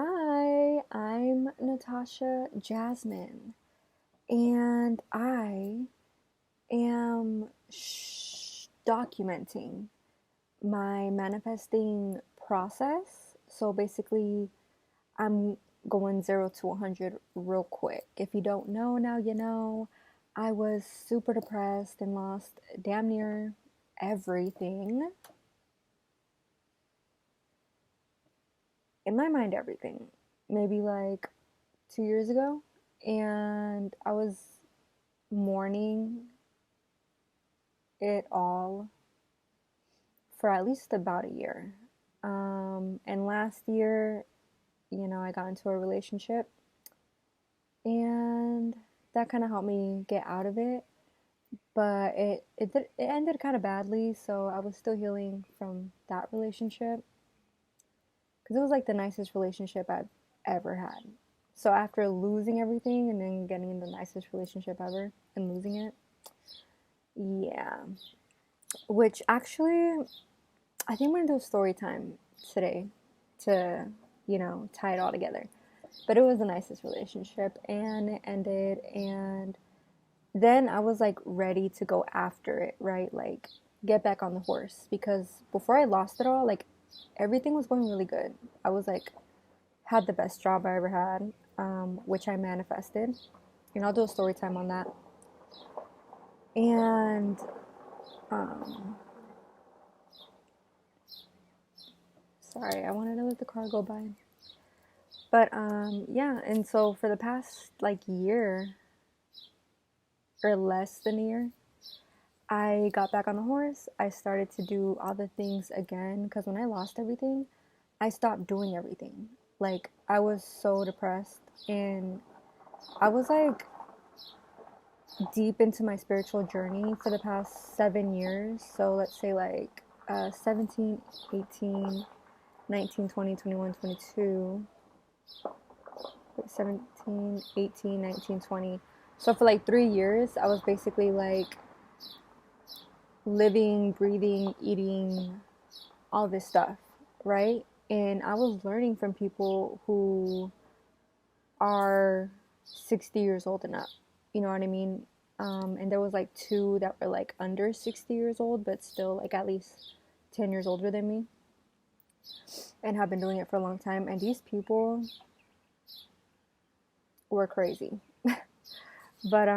Hi, I'm Natasha Jasmine, and I am documenting my manifesting process. So basically, I'm going 0 to 100 real quick. If you don't know, now you know. I was super depressed and lost damn near everything. In my mind, everything. Maybe like 2 years ago. And I was mourning it all for at least about a year. And last year, I got into a relationship and that kind of helped me get out of it. But it ended kind of badly, so I was still healing from that relationship because it was like the nicest relationship I've ever had. So after losing everything and then getting in the nicest relationship ever and losing it, yeah. Which actually I think we're gonna do a story time today to, tie it all together. But it was the nicest relationship and it ended, and then I was like ready to go after it, right? Like get back on the horse because before I lost it all, like everything was going really good. I was like had the best job I ever had, which I manifested. And I'll do a story time on that. And um, sorry, I wanted to let the car go by. But yeah, and so for the past like year or less than a year, I got back on the horse. I started to do all the things again because when I lost everything, I stopped doing everything. Like I was so depressed and I was like deep into my spiritual journey for the past 7 years. So let's say like 17, 18, 19, 20, 21, 22. 17, 18, 19, 20. So for like 3 years, I was basically like living, breathing, eating all this stuff, right? And I was learning from people who are 60 years old and up. You know what I mean? And there was like two that were like under 60 years old, but still like at least 10 years older than me and have been doing it for a long time. And these people were crazy. But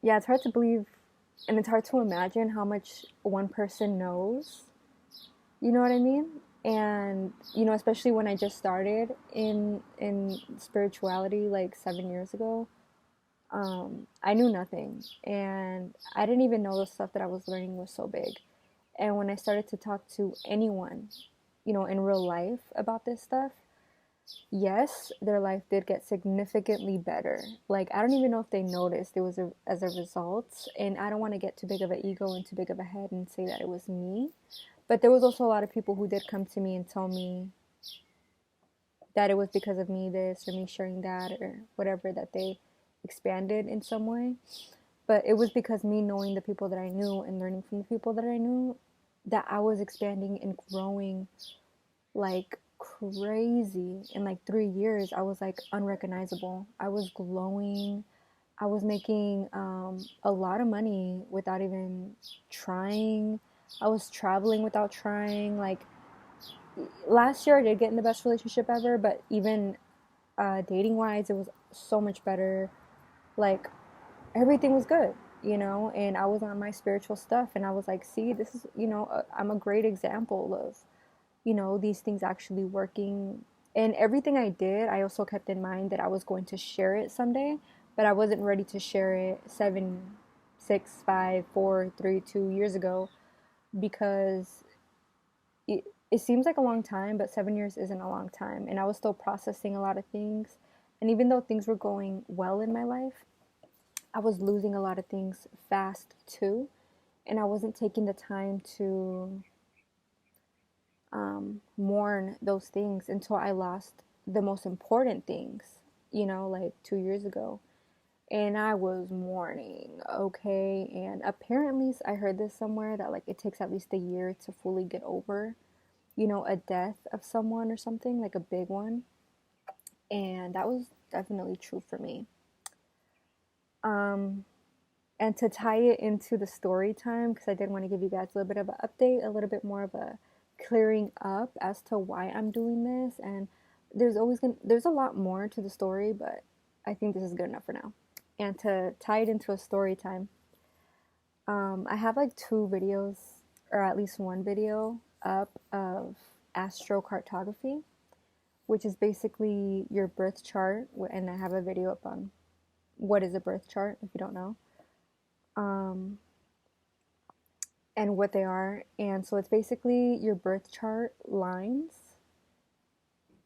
yeah, it's hard to believe and it's hard to imagine how much one person knows. You know what I mean? And especially when I just started in spirituality like 7 years ago, I knew nothing, and I didn't even know the stuff that I was learning was so big. And when I started to talk to anyone, in real life about this stuff, yes, their life did get significantly better. Like, I don't even know if they noticed it was as a result. And I don't want to get too big of an ego and too big of a head and say that it was me. But there was also a lot of people who did come to me and tell me that it was because of me this or me sharing that or whatever, that they expanded in some way. But it was because me knowing the people that I knew and learning from the people that I knew that I was expanding and growing like crazy. In like 3 years I was like unrecognizable. I was glowing. I was making a lot of money without even trying. I was traveling without trying. Like last year I did get in the best relationship ever, but even dating wise it was so much better. Like everything was good, and I was on my spiritual stuff, and I was like, see, this is, I'm a great example of these things actually working. And everything I did, I also kept in mind that I was going to share it someday, but I wasn't ready to share it 7, 6, 5, 4, 3, 2 years ago because it seems like a long time, but 7 years isn't a long time. And I was still processing a lot of things. And even though things were going well in my life, I was losing a lot of things fast too. And I wasn't taking the time to mourn those things until I lost the most important things, like 2 years ago. And I was mourning, okay? And apparently, I heard this somewhere that like it takes at least a year to fully get over, a death of someone or something, like a big one. And that was definitely true for me. Um, and to tie it into the story time, because I did want to give you guys a little bit of an update, a little bit more of a clearing up as to why I'm doing this. And there's a lot more to the story, but I think this is good enough for now. And to tie it into a story time, I have like two videos, or at least one video up of astrocartography, which is basically your birth chart. And I have a video up on what is a birth chart if you don't know, um, and what they are. And so it's basically your birth chart lines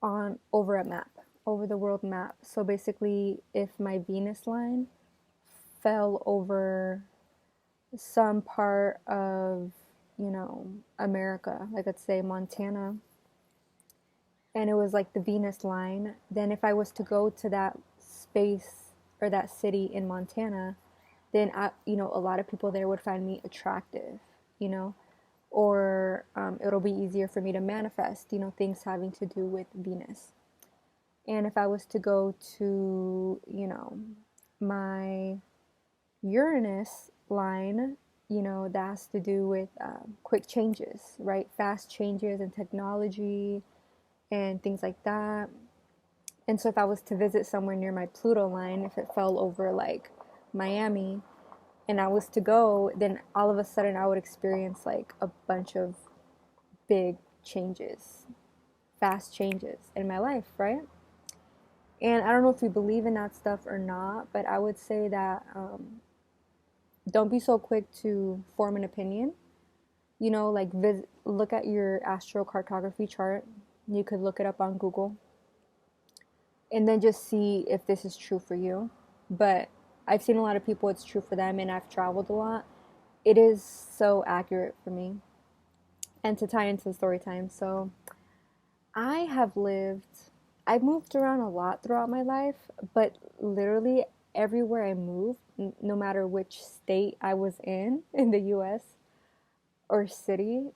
on over a map, over the world map. So basically, if my Venus line fell over some part of, America, like let's say Montana, and it was like the Venus line, then if I was to go to that space or that city in Montana, then a lot of people there would find me attractive, you know, or it'll be easier for me to manifest, things having to do with Venus. And if I was to go to, my Uranus line, that has to do with quick changes, right? Fast changes in technology and things like that. And so if I was to visit somewhere near my Pluto line, if it fell over like Miami, and I was to go, then all of a sudden I would experience like a bunch of big changes, fast changes in my life, right? And I don't know if you believe in that stuff or not, but I would say that don't be so quick to form an opinion. Like look at your astrocartography chart. You could look it up on Google and then just see if this is true for you. But I've seen a lot of people, it's true for them, and I've traveled a lot. It is so accurate for me. And to tie into the story time, so I have I've moved around a lot throughout my life, but literally everywhere I moved, no matter which state I was in the US or city,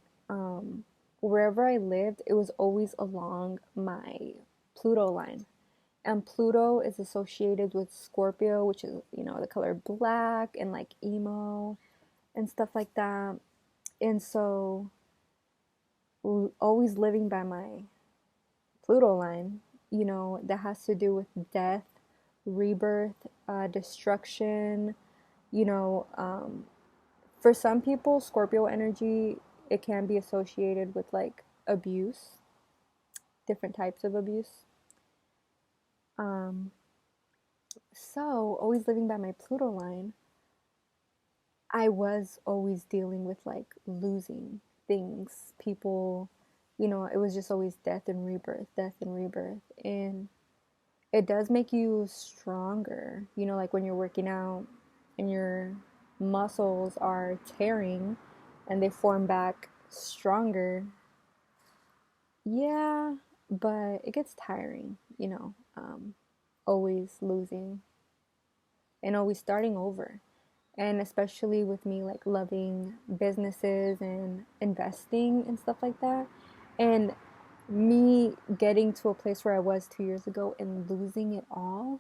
wherever I lived, it was always along my Pluto line. And Pluto is associated with Scorpio, which is, the color black and like emo and stuff like that. And so, always living by my Pluto line, that has to do with death, rebirth, destruction. You know, um, for some people, Scorpio energy, it can be associated with like abuse, different types of abuse. Um, so, always living by my Pluto line, I was always dealing with like losing things, people, it was just always death and rebirth, death and rebirth. And it does make you stronger, like when you're working out and your muscles are tearing and they form back stronger. Yeah, but it gets tiring, always losing and always starting over. And especially with me like loving businesses and investing and stuff like that, and me getting to a place where I was 2 years ago and losing it all,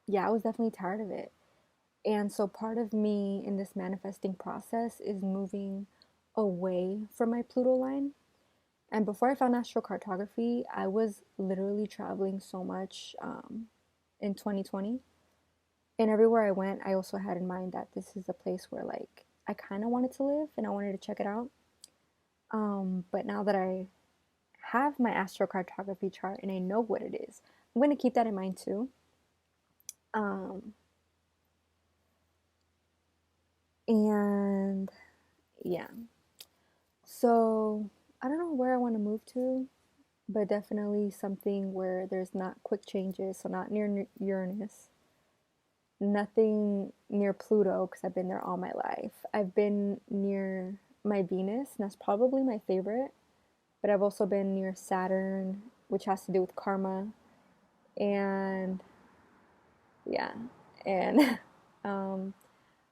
yeah, I was definitely tired of it. And so part of me in this manifesting process is moving away from my Pluto line. And before I found astrocartography, I was literally traveling so much in 2020. And everywhere I went, I also had in mind that this is a place where like I kind of wanted to live and I wanted to check it out. But now that I have my astrocartography chart and I know what it is, I'm going to keep that in mind too. Um, and yeah, so I don't know where I want to move to, but definitely something where there's not quick changes. So not near Uranus, nothing near Pluto because I've been there all my life. I've been near my Venus, and that's probably my favorite. But I've also been near Saturn, which has to do with karma, and yeah, and um,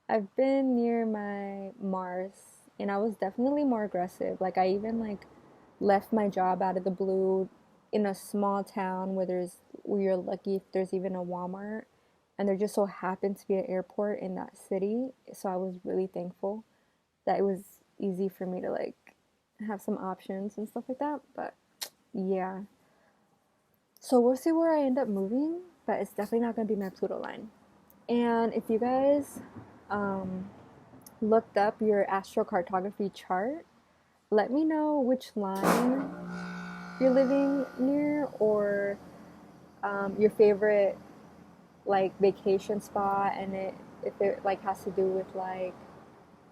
I've been near my Mars, and I was definitely more aggressive. Like I even like left my job out of the blue in a small town where you're lucky if there's even a Walmart, and there just so happened to be an airport in that city. So I was really thankful that it was easy for me to like have some options and stuff like that. But yeah, so we'll see where I end up moving, but it's definitely not gonna be my Pluto line. And if you guys um, looked up your astrocartography chart, let me know which line you're living near, or your favorite like vacation spot, and if it like has to do with like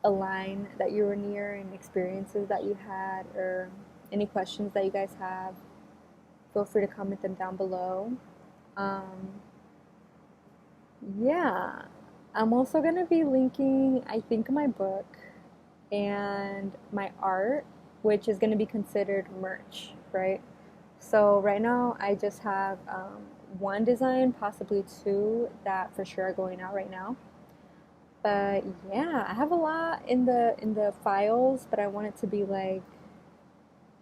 a line that you were near and experiences that you had, or any questions that you guys have. Feel free to comment them down below. Um, yeah, I'm also gonna be linking, I think, my book and my art, which is gonna be considered merch, right? So right now I just have one design, possibly two, that for sure are going out right now. But yeah, I have a lot in the files, but I want it to be like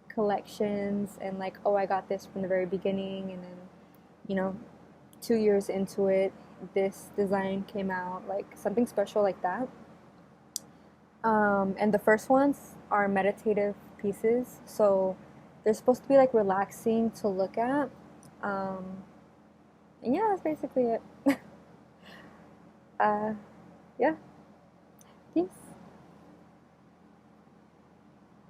collections and like, oh, I got this from the very beginning, and then, you know, 2 years into it, this design came out, like something special like that. And the first ones are meditative pieces, so they're supposed to be like relaxing to look at. Um, and yeah, that's basically it. uh, yeah, peace.